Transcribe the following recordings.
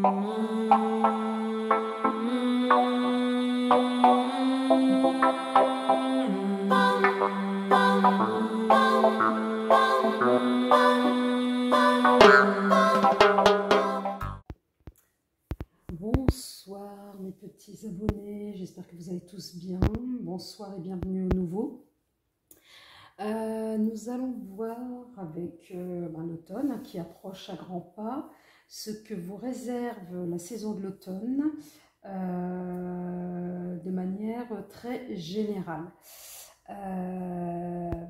Bonsoir mes petits abonnés, j'espère que vous allez tous bien. Bonsoir et bienvenue au nouveau. Nous allons voir avec l'automne qui approche à grands pas, ce que vous réserve la saison de l'automne de manière très générale.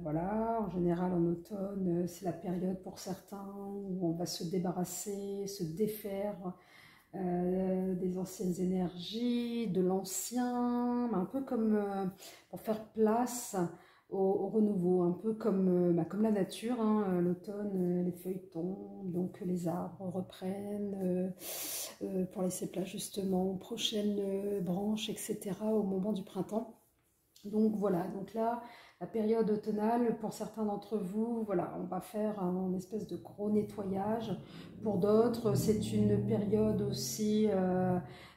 Voilà, en général en automne, c'est la période pour certains où on va se débarrasser, se défaire des anciennes énergies, de l'ancien, un peu comme pour faire place au renouveau, un peu comme la nature, hein, l'automne, les feuilles tombent, donc les arbres reprennent pour laisser place justement aux prochaines branches, etc. au moment du printemps. Donc voilà, donc là, la période automnale, pour certains d'entre vous, voilà, on va faire un espèce de gros nettoyage. Pour d'autres, c'est une période aussi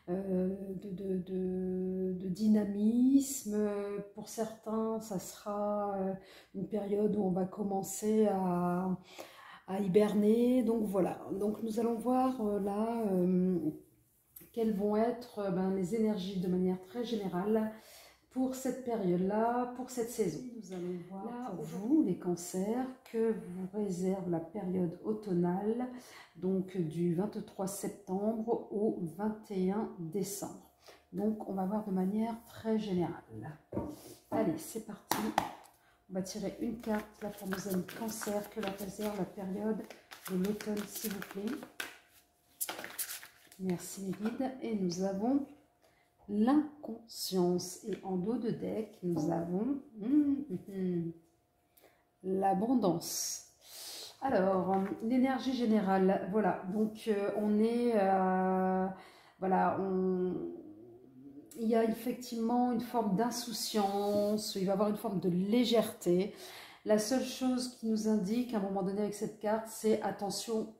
de dynamisme. Pour certains, ça sera une période où on va commencer à hiberner. Donc voilà, donc nous allons voir là quelles vont être les énergies de manière très générale pour cette période-là, pour cette saison. Nous allons voir là, pour vous, les cancers, que vous réserve la période automnale, donc du 23 septembre au 21 décembre. Donc, on va voir de manière très générale. Allez, c'est parti. On va tirer une carte là pour nos amis cancers, que la réserve la période de l'automne, s'il vous plaît. Merci mes guides. Et nous avons l'inconscience. Et en dos de deck, nous avons l'abondance. Alors, l'énergie générale, voilà. Donc, on est... voilà, il y a effectivement une forme d'insouciance, il va y avoir une forme de légèreté. La seule chose qui nous indique à un moment donné avec cette carte, c'est attention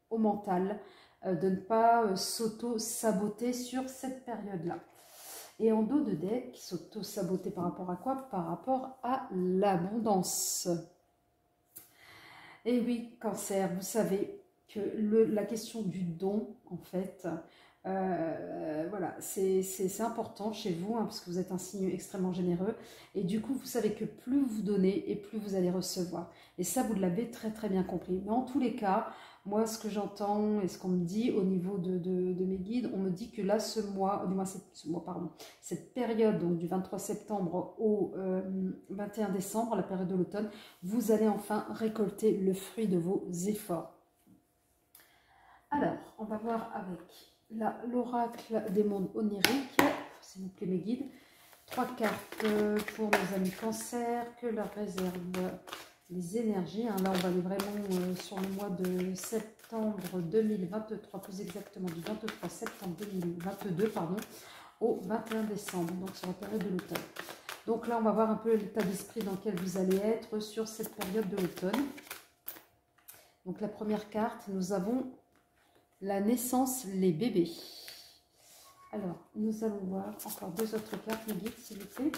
au mental, de ne pas s'auto-saboter sur cette période-là. Et en dos de deck, s'auto-saboter par rapport à quoi? Par rapport à l'abondance. Et oui, cancer, vous savez que la question du don, en fait, voilà, c'est important chez vous, hein, parce que vous êtes un signe extrêmement généreux. Et du coup, vous savez que plus vous donnez et plus vous allez recevoir. Et ça, vous l'avez très très bien compris. Mais en tous les cas, moi, ce que j'entends et ce qu'on me dit au niveau de mes guides, on me dit que là, cette période donc, du 23 septembre au 21 décembre, la période de l'automne, vous allez enfin récolter le fruit de vos efforts. Alors, on va voir avec l'oracle des mondes oniriques, s'il vous plaît mes guides. 3 cartes pour nos amis cancer, que leur réserve les énergies. Hein. Là, on va aller vraiment sur le mois de septembre 2023, plus exactement du 23 septembre 2022, pardon, au 21 décembre, donc sur la période de l'automne. Donc là, on va voir un peu l'état d'esprit dans lequel vous allez être sur cette période de l'automne. Donc la première carte, nous avons la naissance, les bébés. Alors, nous allons voir encore 2 autres cartes, mes guides, s'il vous plaît,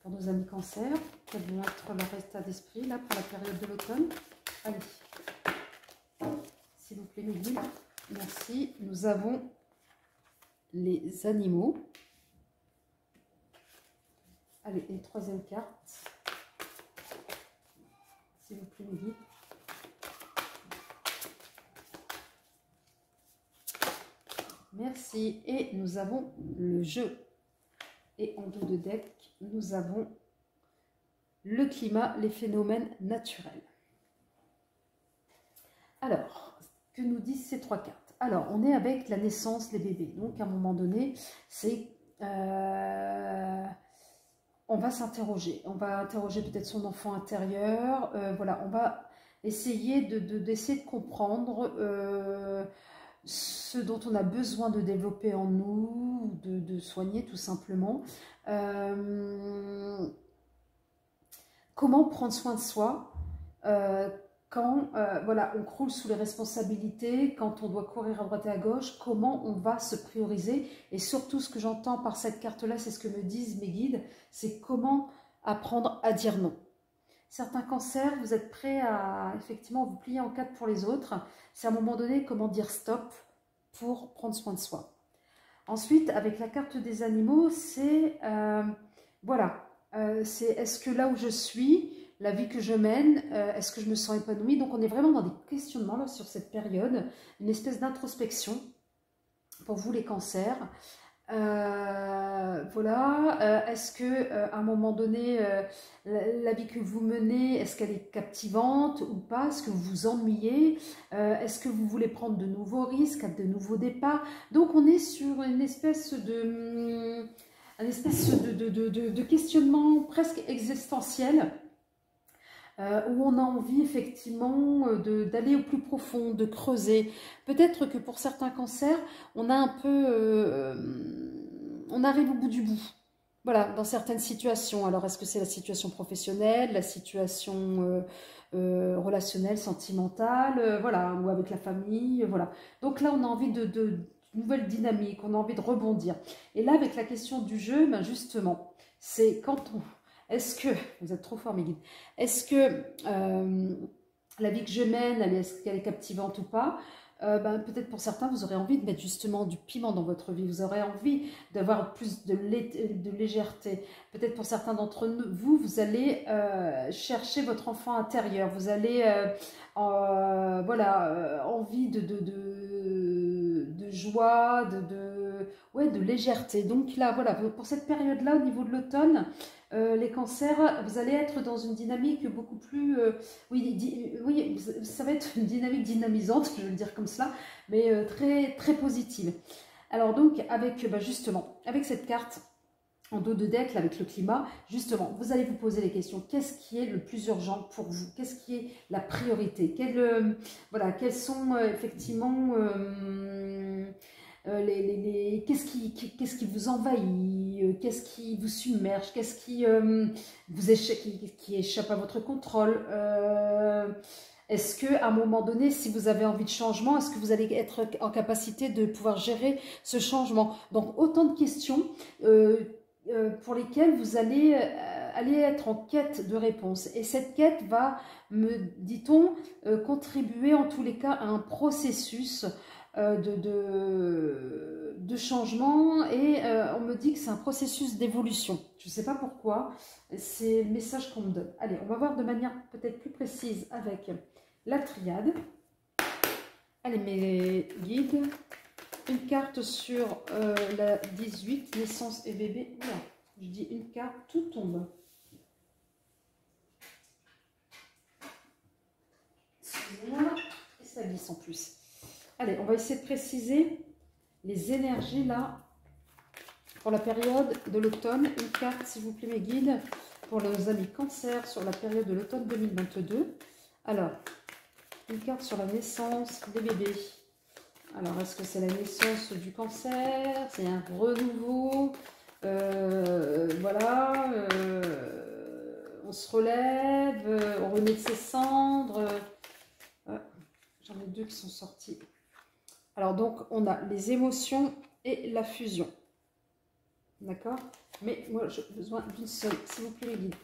pour nos amis cancer. Quels vont être leur état d'esprit, là, pour la période de l'automne. Allez, s'il vous plaît, mes guides. Merci. Nous avons les animaux. Allez, et 3e carte. S'il vous plaît, mes guides. Merci. Et nous avons le jeu. Et en dos de deck, nous avons le climat, les phénomènes naturels. Alors, que nous disent ces 3 cartes? Alors, on est avec la naissance, les bébés. Donc, à un moment donné, c'est... on va s'interroger. On va interroger peut-être son enfant intérieur. Voilà, on va essayer d'essayer de comprendre... ce dont on a besoin de développer en nous, de soigner tout simplement. Comment prendre soin de soi, quand voilà, on croule sous les responsabilités, quand on doit courir à droite et à gauche, comment on va se prioriser. Et surtout, ce que j'entends par cette carte-là, c'est ce que me disent mes guides, c'est comment apprendre à dire non. Certains cancers, vous êtes prêts à effectivement vous plier en quatre pour les autres. C'est à un moment donné comment dire stop pour prendre soin de soi. Ensuite, avec la carte des animaux, c'est voilà, c'est est-ce que là où je suis, la vie que je mène, est-ce que je me sens épanouie? Donc on est vraiment dans des questionnements là sur cette période, une espèce d'introspection pour vous les cancers. Voilà, est-ce que à un moment donné, la vie que vous menez, est-ce qu'elle est captivante ou pas? Est-ce que vous vous ennuyez? Est-ce que vous voulez prendre de nouveaux risques, de nouveaux départs? Donc on est sur une espèce de, questionnement presque existentiel. Où on a envie effectivement d'aller au plus profond, de creuser. Peut-être que pour certains cancers, on a un peu, on arrive au bout du bout. Voilà, dans certaines situations. Alors, est-ce que c'est la situation professionnelle, la situation relationnelle, sentimentale, voilà, ou avec la famille, voilà. Donc là, on a envie de nouvelles dynamiques, on a envie de rebondir. Et là, avec la question du jeu, ben justement, c'est quand on... Est-ce que, vous êtes trop fort mes guides, est-ce que la vie que je mène, est-ce qu'elle est captivante ou pas? Ben, peut-être pour certains, vous aurez envie de mettre justement du piment dans votre vie, vous aurez envie d'avoir plus de légèreté. Peut-être pour certains d'entre vous, vous allez chercher votre enfant intérieur, vous allez, voilà, envie de joie, ouais, de légèreté. Donc là, voilà, pour cette période-là, au niveau de l'automne, les cancers, vous allez être dans une dynamique beaucoup plus... oui, ça va être une dynamique dynamisante, je vais le dire comme cela, mais très, très positive. Alors donc, avec justement, avec cette carte en dos de deck, là, avec le climat, justement, vous allez vous poser les questions. Qu'est-ce qui est le plus urgent pour vous? Qu'est-ce qui est la priorité? Voilà, quels sont effectivement... qu'est-ce qui vous envahit, qu'est-ce qui vous submerge, qu'est-ce qui, qui échappe à votre contrôle. Est-ce qu'à un moment donné, si vous avez envie de changement, est-ce que vous allez être en capacité de pouvoir gérer ce changement? Donc autant de questions pour lesquelles vous allez aller être en quête de réponses. Et cette quête va, me dit-on, contribuer en tous les cas à un processus de changement, et on me dit que c'est un processus d'évolution. Je ne sais pas pourquoi, c'est le message qu'on me donne. Allez, on va voir de manière peut-être plus précise avec la triade. Allez, mes guides, une carte sur la 18, naissance et bébé. Voilà, je dis une carte, tout tombe. Excusez-moi, et ça glisse en plus. Allez, on va essayer de préciser les énergies là pour la période de l'automne. Une carte, s'il vous plaît, mes guides, pour nos amis cancer sur la période de l'automne 2022. Alors, une carte sur la naissance des bébés. Alors, est-ce que c'est la naissance du cancer? C'est un renouveau? Voilà, on se relève, on remet de ses cendres. J'en ai deux qui sont sortis. Alors donc, on a les émotions et la fusion. D'accord? Mais moi, j'ai besoin d'une seule, s'il vous plaît, les guides.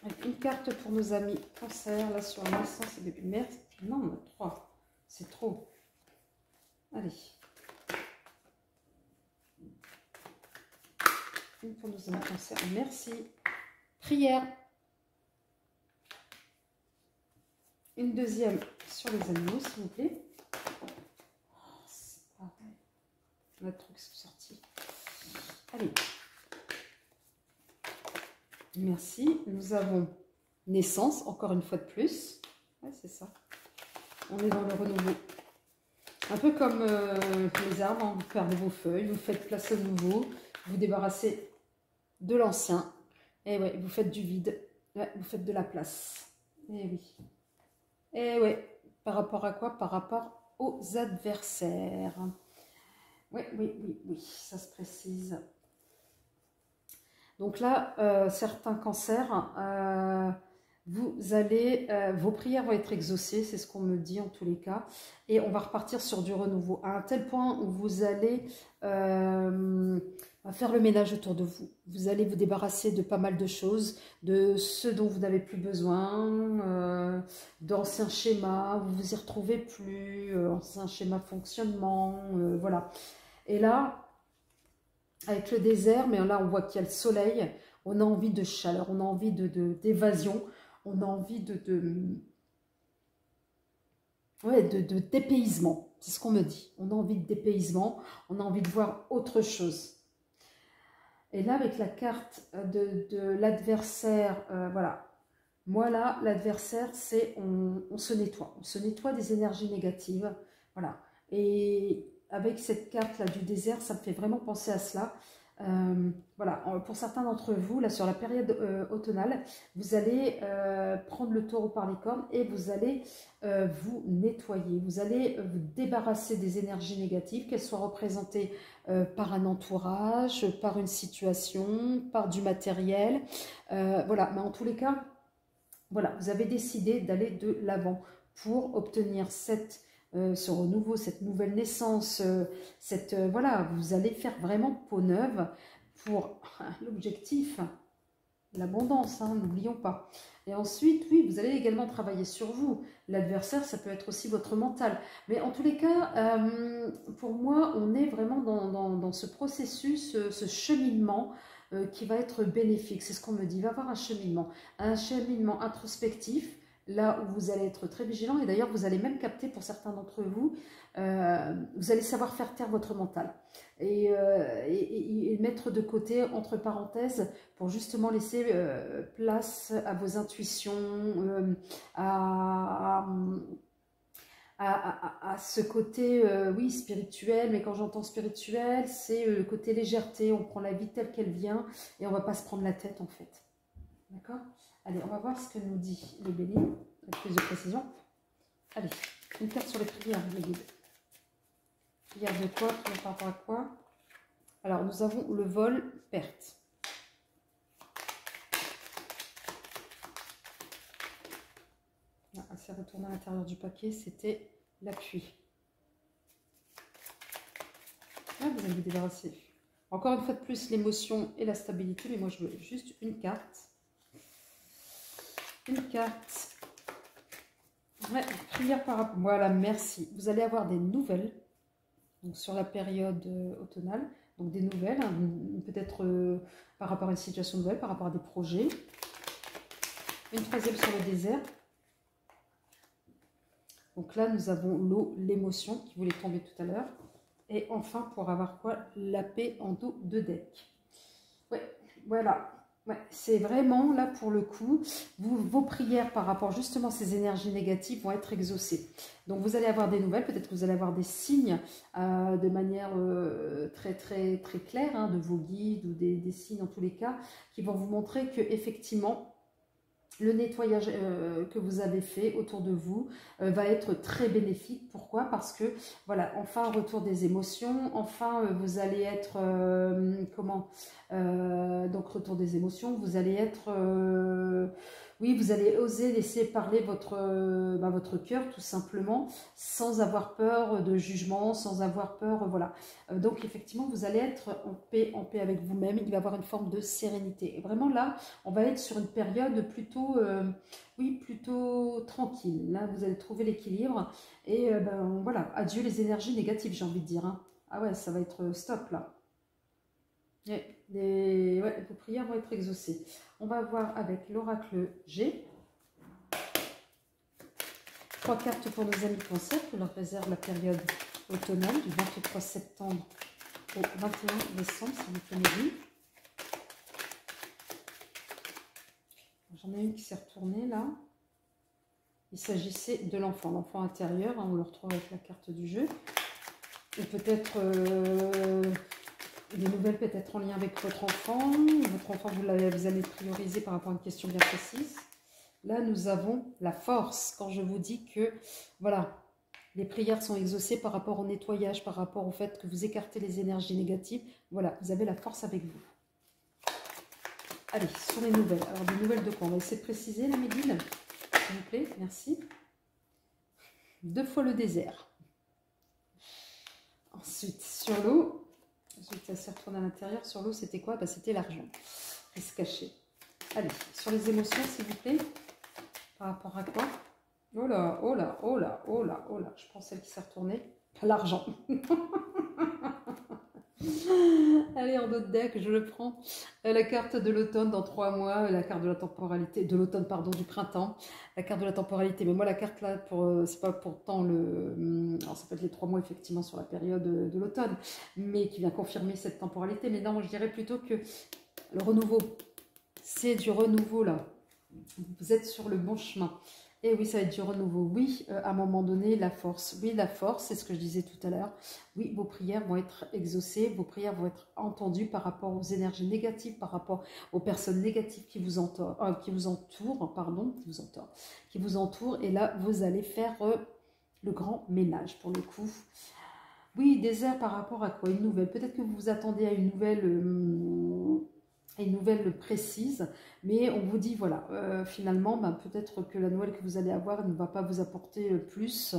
Avec une carte pour nos amis cancer, là, sur la naissance et bébé. Merde, non, on a trois. C'est trop. Allez. Une pour nos amis cancer. Merci. Prière. Une deuxième sur les animaux, s'il vous plaît. Oh, c'est pas vrai. On a trop qui sont sortis. Allez. Merci. Nous avons naissance, encore une fois de plus. Ouais, c'est ça. On est dans le renouveau. Un peu comme les arbres, hein, vous perdez vos feuilles, vous faites place au nouveau, vous débarrassez de l'ancien. Et ouais, vous faites du vide. Ouais, vous faites de la place. Et oui. Et ouais, par rapport à quoi? Par rapport aux adversaires. Oui, ça se précise. Donc là, certains cancers vous allez, vos prières vont être exaucées, c'est ce qu'on me dit en tous les cas, et on va repartir sur du renouveau, à un tel point où vous allez faire le ménage autour de vous. Vous allez vous débarrasser de pas mal de choses, de ce dont vous n'avez plus besoin, d'anciens schémas, vous vous y retrouvez plus, anciens schémas de fonctionnement, voilà. Et là, avec le désert, mais là on voit qu'il y a le soleil, on a envie de chaleur, on a envie d'évasion, on a envie ouais, de dépaysement, c'est ce qu'on me dit. On a envie de dépaysement, on a envie de voir autre chose. Et là, avec la carte de l'adversaire, voilà. Moi, là, l'adversaire, c'est on se nettoie. On se nettoie des énergies négatives. Voilà. Et avec cette carte-là du désert, ça me fait vraiment penser à cela. Voilà, pour certains d'entre vous, là sur la période automnale, vous allez prendre le taureau par les cornes et vous allez vous nettoyer, vous allez vous débarrasser des énergies négatives, qu'elles soient représentées par un entourage, par une situation, par du matériel, voilà, mais en tous les cas, voilà, vous avez décidé d'aller de l'avant pour obtenir ce renouveau, cette nouvelle naissance, voilà, vous allez faire vraiment peau neuve pour l'objectif, l'abondance, hein, n'oublions pas. Et ensuite, oui, vous allez également travailler sur vous. L'adversaire, ça peut être aussi votre mental. Mais en tous les cas, pour moi, on est vraiment dans ce processus, ce cheminement qui va être bénéfique. C'est ce qu'on me dit. Il va y avoir un cheminement introspectif, là où vous allez être très vigilant. Et d'ailleurs, vous allez même capter, pour certains d'entre vous, vous allez savoir faire taire votre mental. Et mettre de côté, entre parenthèses, pour justement laisser place à vos intuitions, à ce côté, oui, spirituel. Mais quand j'entends spirituel, c'est le côté légèreté. On prend la vie telle qu'elle vient et on ne va pas se prendre la tête, en fait. D'accord? Allez, on va voir ce que nous dit les béliers, avec plus de précision. Allez, une carte sur les prières, les guides. Prière de quoi? Prière par rapport à quoi? Alors, nous avons le vol, perte. C'est retourné à l'intérieur du paquet, c'était l'appui. Là, vous allez vous débarrasser. Encore une fois de plus, l'émotion et la stabilité, mais moi, je veux juste une carte. Une carte. Ouais, prière par rapport. Voilà, merci. Vous allez avoir des nouvelles donc sur la période automnale. Donc des nouvelles, hein, peut-être par rapport à une situation nouvelle, par rapport à des projets. Une troisième sur le désert. Donc là, nous avons l'eau, l'émotion qui voulait tomber tout à l'heure. Et enfin, pour avoir quoi? La paix en dos de deck. Ouais, voilà. Ouais, c'est vraiment, là, pour le coup, vos prières par rapport justement à ces énergies négatives vont être exaucées. Donc, vous allez avoir des nouvelles, peut-être que vous allez avoir des signes de manière très claire, hein, de vos guides ou des signes en tous les cas, qui vont vous montrer que effectivement le nettoyage que vous avez fait autour de vous va être très bénéfique. Pourquoi? Parce que, voilà, enfin, un retour des émotions, enfin, vous allez être, donc, retour des émotions, vous allez être, oui, vous allez oser laisser parler votre cœur, tout simplement, sans avoir peur de jugement, sans avoir peur, voilà. Donc, effectivement, vous allez être en paix avec vous-même, il va y avoir une forme de sérénité. Et vraiment, là, on va être sur une période plutôt, oui, plutôt tranquille. Là, vous allez trouver l'équilibre. Et voilà, adieu les énergies négatives, j'ai envie de dire. Hein. Ah ouais, ça va être stop, là. Ouais, vos prières vont être exaucées. On va voir avec l'oracle G. 3 cartes pour nos amis Cancer, que leur réserve la période automnale du 23 septembre au 21 décembre, si vous plaît. J'en ai une qui s'est retournée là. Il s'agissait de l'enfant intérieur, hein, on le retrouve avec la carte du jeu. Et peut-être des nouvelles peut-être en lien avec votre enfant. Votre enfant, vous allez prioriser par rapport à une question bien précise. Là, nous avons la force. Quand je vous dis que, voilà, les prières sont exaucées par rapport au nettoyage, par rapport au fait que vous écartez les énergies négatives. Voilà, vous avez la force avec vous. Allez, sur les nouvelles. Alors, des nouvelles de quoi? On va essayer de préciser, la Médine, s'il vous plaît. Merci. 2 fois le désert. Ensuite, sur l'eau. Ensuite, ça s'est retourné à l'intérieur. Sur l'eau, c'était quoi? Bah, c'était l'argent. Reste caché. Allez, sur les émotions, s'il vous plaît. Par rapport à quoi? Oh là, oh là, oh là, oh là, oh là. Je prends celle qui s'est retournée. L'argent. Allez, en autre deck, je le prends. La carte de l'automne dans 3 mois, la carte de la temporalité, de l'automne, pardon, du printemps, la carte de la temporalité. Mais moi, la carte là, c'est pas pourtant le. Alors, ça peut être les 3 mois, effectivement, sur la période de l'automne, mais qui vient confirmer cette temporalité. Mais non, je dirais plutôt que le renouveau, c'est du renouveau là. Vous êtes sur le bon chemin. Et oui, ça va être du renouveau. Oui, à un moment donné, la force. Oui, la force, c'est ce que je disais tout à l'heure. Oui, vos prières vont être exaucées, vos prières vont être entendues par rapport aux énergies négatives, par rapport aux personnes négatives qui vous entourent, qui vous entourent. Et là, vous allez faire le grand ménage pour le coup. Oui, désert par rapport à quoi? Une nouvelle. Peut-être que vous vous attendez à une nouvelle précise, mais on vous dit, voilà, finalement, ben, peut-être que la nouvelle que vous allez avoir ne va pas vous apporter plus.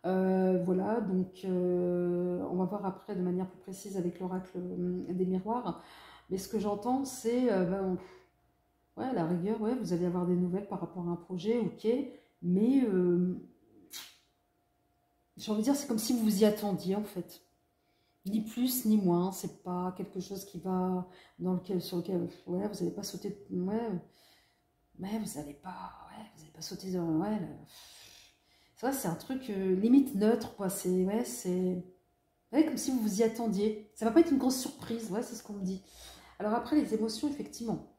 Voilà, donc on va voir après de manière plus précise avec l'oracle des miroirs. Mais ce que j'entends, c'est, ben, ouais, à la rigueur, ouais, vous allez avoir des nouvelles par rapport à un projet, ok, mais j'ai envie de dire, c'est comme si vous vous y attendiez, en fait. Ni plus ni moins, c'est pas quelque chose qui va sur lequel ouais, vous n'allez pas sauter, ouais, mais vous n'allez pas sauter dans, ouais, c'est vrai, c'est un truc limite neutre, quoi. C'est ouais, comme si vous vous y attendiez. Ça va pas être une grosse surprise, ouais, c'est ce qu'on me dit. Alors après les émotions, effectivement,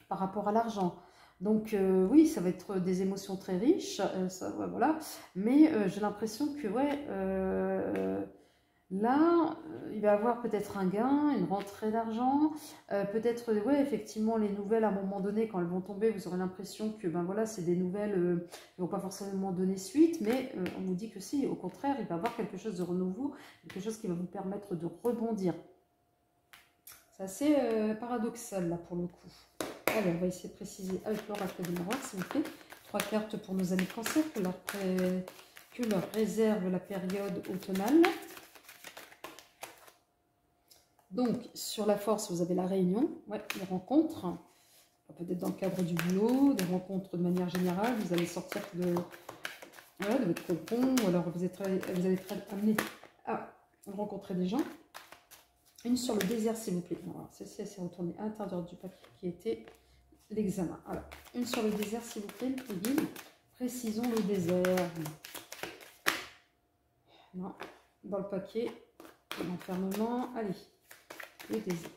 par rapport à l'argent. Donc oui, ça va être des émotions très riches, ça, ouais, voilà. Mais j'ai l'impression que ouais. Là, il va y avoir peut-être un gain, une rentrée d'argent, peut-être, ouais, effectivement, les nouvelles, à un moment donné, quand elles vont tomber, vous aurez l'impression que, ben voilà, c'est des nouvelles qui ne vont pas forcément donner suite, mais on vous dit que si, au contraire, il va y avoir quelque chose de renouveau, quelque chose qui va vous permettre de rebondir. C'est assez paradoxal, là, pour le coup. Allez, on va essayer de préciser avec l'oracle des miroirs, s'il vous plaît. 3 cartes pour nos amis Cancer, que leur réserve la période automnale. Donc, sur la force, vous avez la réunion, ouais, les rencontres, peut-être dans le cadre du boulot, des rencontres de manière générale, vous allez sortir de votre cocon, ou alors vous allez être amené à rencontrer des gens. Une sur le désert, s'il vous plaît. Alors, celle-ci, elle s'est retournée à l'intérieur du papier qui était l'examen. Alors, une sur le désert, s'il vous plaît, le guide. Précisons le désert. Non, dans le paquet, l'enfermement, allez. Le désert.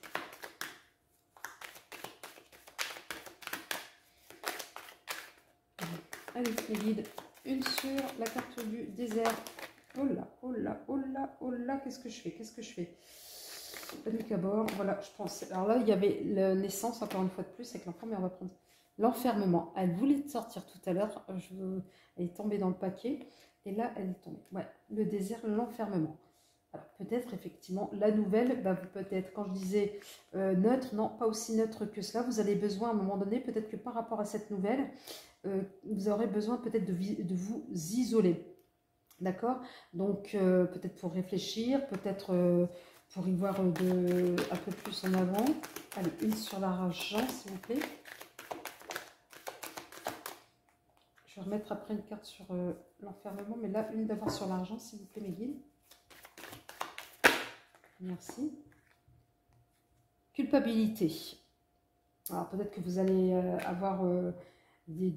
Allez, les guides. Une sur la carte du désert. Oh là, oh là, oh là, oh là, qu'est-ce que je fais? Qu'est-ce que je fais? Panique à bord. Voilà, je pense. Alors là, il y avait la naissance, encore une fois de plus, avec l'enfant, mais on va prendre l'enfermement. Elle voulait sortir tout à l'heure. Elle est tombée dans le paquet. Et là, elle est tombée. Ouais, le désert, l'enfermement. Alors peut-être effectivement la nouvelle, bah, peut-être quand je disais neutre, non pas aussi neutre que cela, vous avez besoin à un moment donné, peut-être que par rapport à cette nouvelle, vous aurez besoin peut-être de vous isoler, d'accord? Donc peut-être pour réfléchir, peut-être pour y voir un peu plus en avant. Allez, une sur l'argent s'il vous plaît. Je vais remettre après une carte sur l'enfermement, mais là une d'abord sur l'argent s'il vous plaît mes guides. Merci. Culpabilité. Alors peut-être que vous allez avoir oui,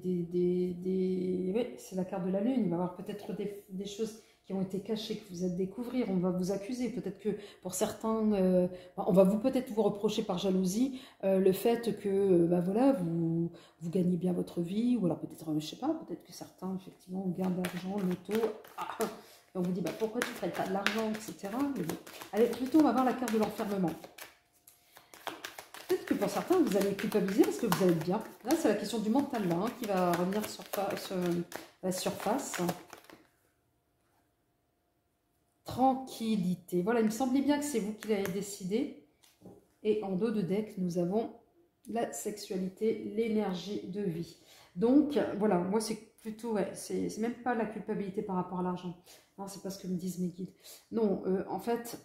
c'est la carte de la lune. Il va y avoir peut-être des choses qui ont été cachées que vous allez découvrir. On va vous accuser. Peut-être que pour certains, on va peut-être vous reprocher par jalousie le fait que voilà, vous gagnez bien votre vie. Ou alors peut-être, je ne sais pas, peut-être que certains, effectivement, gagnent de l'argent, l'auto. Ah, on vous dit, pourquoi tu ne prêtes pas de l'argent, etc. Mais bon. Allez, plutôt, on va voir la carte de l'enfermement. Peut-être que pour certains, vous allez culpabiliser parce que vous allez être bien. Là, c'est la question du mental là, qui va revenir sur la surface. Tranquillité. Voilà, il me semblait bien que c'est vous qui l'avez décidé. Et en dos de deck, nous avons la sexualité, l'énergie de vie. Donc, voilà, moi, c'est plutôt, ouais, c'est même pas la culpabilité par rapport à l'argent. Non, c'est pas ce que me disent mes guides. Non, en fait,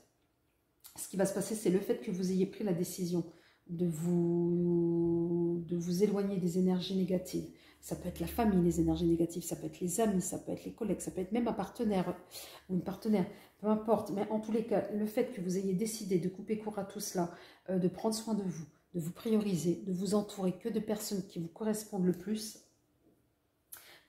ce qui va se passer, c'est le fait que vous ayez pris la décision de vous éloigner des énergies négatives. Ça peut être la famille, les énergies négatives, ça peut être les amis, ça peut être les collègues, ça peut être même un partenaire ou une partenaire, peu importe. Mais en tous les cas, le fait que vous ayez décidé de couper court à tout cela, de prendre soin de vous prioriser, de vous entourer que de personnes qui vous correspondent le plus,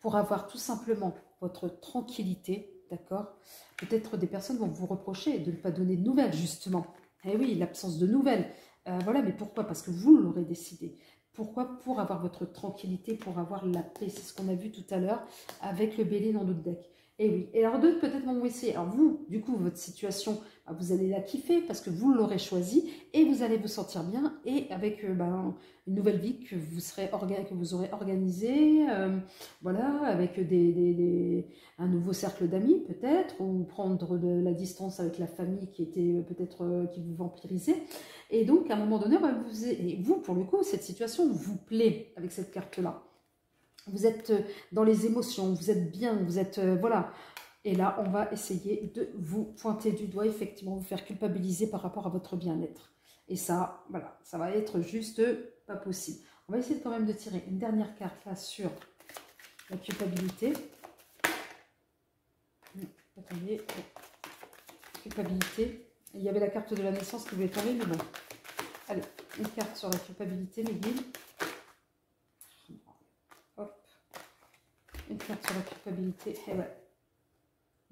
pour avoir tout simplement votre tranquillité, d'accord? Peut-être des personnes vont vous reprocher de ne pas donner de nouvelles, justement. Eh oui, l'absence de nouvelles. Voilà, mais pourquoi? Parce que vous l'aurez décidé. Pourquoi? Pour avoir votre tranquillité, pour avoir la paix. C'est ce qu'on a vu tout à l'heure avec le bélier dans notre deck. Et oui. Et alors d'autres peut-être vont essayer. Alors vous, du coup, votre situation, vous allez la kiffer parce que vous l'aurez choisi et vous allez vous sentir bien et avec une nouvelle vie que vous aurez organisée, voilà, avec un nouveau cercle d'amis peut-être, ou prendre de la distance avec la famille qui était peut-être qui vous vampirisait. Et donc, à un moment donné, vous, pour le coup, cette situation vous plaît avec cette carte-là. Vous êtes dans les émotions, vous êtes bien, vous êtes... voilà. Et là, on va essayer de vous pointer du doigt, effectivement, vous faire culpabiliser par rapport à votre bien-être. Et ça, voilà, ça va être juste pas possible. On va essayer quand même de tirer une dernière carte là sur la culpabilité. Attendez, culpabilité. Il y avait la carte de la naissance qui voulait tomber, mais bon. Allez, une carte sur la culpabilité, mes guides. Hop. Une carte sur la culpabilité. Et ouais.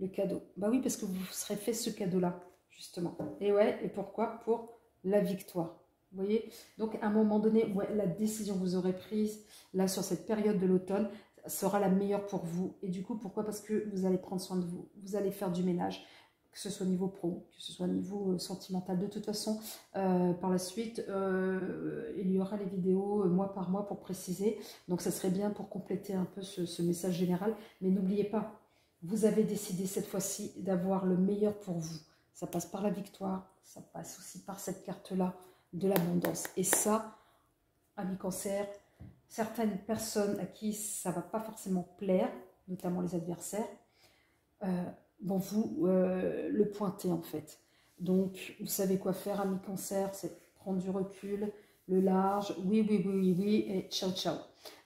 Le cadeau. Bah oui, parce que vous serez fait ce cadeau-là, justement. Et ouais, et pourquoi? Pour la victoire. Vous voyez? Donc, à un moment donné, ouais, la décision que vous aurez prise, là, sur cette période de l'automne, sera la meilleure pour vous. Et du coup, pourquoi? Parce que vous allez prendre soin de vous. Vous allez faire du ménage, que ce soit au niveau pro, que ce soit au niveau sentimental. De toute façon, par la suite, il y aura les vidéos mois par mois pour préciser. Donc, ça serait bien pour compléter un peu ce message général. Mais n'oubliez pas, vous avez décidé cette fois-ci d'avoir le meilleur pour vous. Ça passe par la victoire, ça passe aussi par cette carte-là de l'abondance. Et ça, amis cancer, certaines personnes à qui ça ne va pas forcément plaire, notamment les adversaires, vont vous le pointer en fait. Donc, vous savez quoi faire, amis cancer, c'est prendre du recul, le large, oui, oui, oui, oui, oui, et ciao, ciao.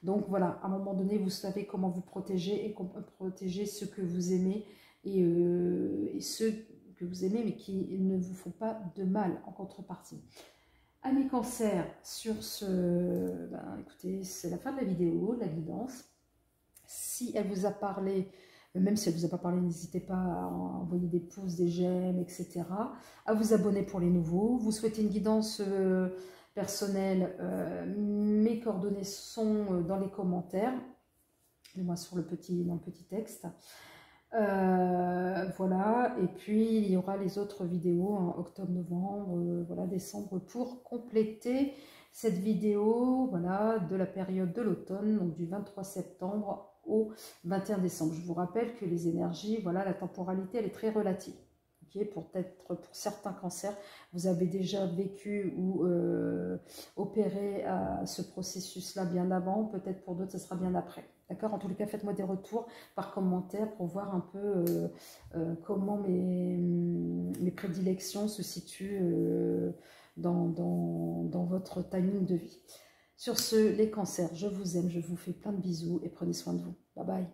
Donc voilà, à un moment donné, vous savez comment vous protéger et comment protéger ceux que vous aimez et ceux que vous aimez mais qui ne vous font pas de mal en contrepartie. Amis cancer, sur ce, écoutez, c'est la fin de la vidéo, de la guidance. Si elle vous a parlé, même si elle ne vous a pas parlé, n'hésitez pas à envoyer des pouces, des j'aime, etc. À vous abonner pour les nouveaux. Vous souhaitez une guidance personnelle, mes coordonnées sont dans les commentaires, moi dans le petit texte. Voilà, et puis il y aura les autres vidéos en octobre, novembre, voilà, décembre, pour compléter cette vidéo, voilà, de la période de l'automne, donc du 23 septembre au 21 décembre. Je vous rappelle que les énergies, voilà, la temporalité, elle est très relative. Peut-être pour certains cancers, vous avez déjà vécu ou opéré à ce processus-là bien avant, peut-être pour d'autres, ce sera bien après. D'accord? En tous les cas, faites-moi des retours par commentaire pour voir un peu comment mes prédilections se situent dans votre timing de vie. Sur ce, les cancers, je vous aime, je vous fais plein de bisous et prenez soin de vous. Bye bye.